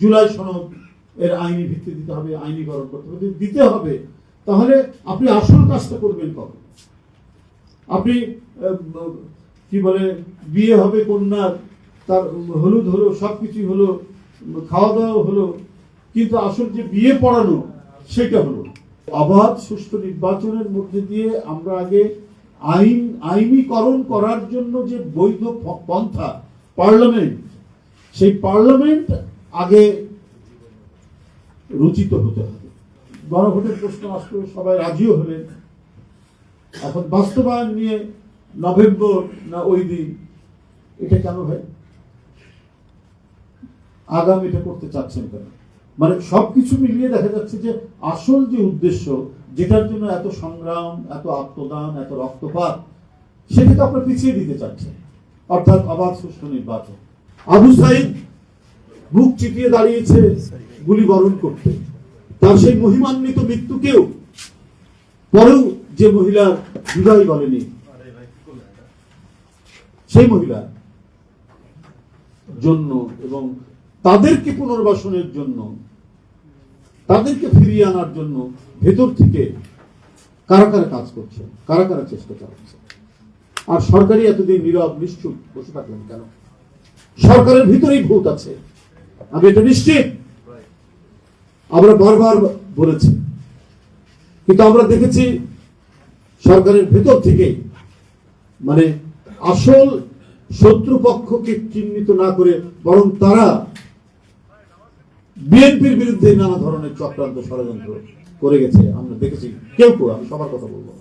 জুলাই সনদ এর আইনি ভিত্তি দিতে হবে, আইনীকরণ করতে হবে, দিতে হবে। তাহলে আপনি আসল কাজটা করবেন কবে? আপনি কি বলে বিয়ে হবে কন্যার, তার হলুদ হলো, সবকিছু হলো, খাওয়া দাওয়া হলো, কিন্তু আসল যে বিয়ে পড়ানো সেটা হলো। অবাধ সুষ্ঠু নির্বাচনের মধ্যে দিয়ে আমরা আগে আইনীকরণ করার জন্য যে বৈধ পন্থা পার্লামেন্ট, সেই পার্লামেন্ট আগে রচিত হতে হবে। গণভোটের প্রশ্ন আসলে সবাই রাজিও হলেন। এখন বাস্তবায়ন নিয়ে নভেম্বর না ওই দিন, এটা কেন ভাই? আগাম এটা করতে চাচ্ছেন কেন? মানে সবকিছু মিলিয়ে দেখা যাচ্ছে যে আসল যে উদ্দেশ্য, যেটার জন্য এত সংগ্রাম, এত আত্মদান, এত রক্তপাত, সেটাকে আপনারা পিছিয়ে দিতে চাচ্ছেন, অর্থাৎ অবাধ সুষ্ঠু নির্বাচন। আবু সাইদ বুক চিপিয়ে দাঁড়িয়েছে গুলি বরণ করতে, তার সেই মহিমান্বিত মৃত্যুকেও পরেও যে মহিলার বিদায় বলেনি, সেই মহিলার জন্য এবং তাদেরকে পুনর্বাসনের জন্য, তাদেরকে ফিরিয়ে আনার জন্য ভেতর থেকে কারা কারা কাজ করছে, কারা কারা চেষ্টা চালাচ্ছে। আর সরকারি এতদিন নীরব নিশ্চুপ বসে থাকলেন কেন? সরকারের ভিতরেই ভূত আছে, আমি এটা নিশ্চিত। আমরা বারবার বলেছি, কিন্তু আমরা দেখেছি সরকারের ভেতর থেকে মানে আসল শত্রুপক্ষকে চিহ্নিত না করে বরং তারা বিএনপির বিরুদ্ধে নানা ধরনের চক্রান্ত ষড়যন্ত্র করে গেছে। আমরা দেখেছি কেউ কেউ, আমি সবার কথা বলবো,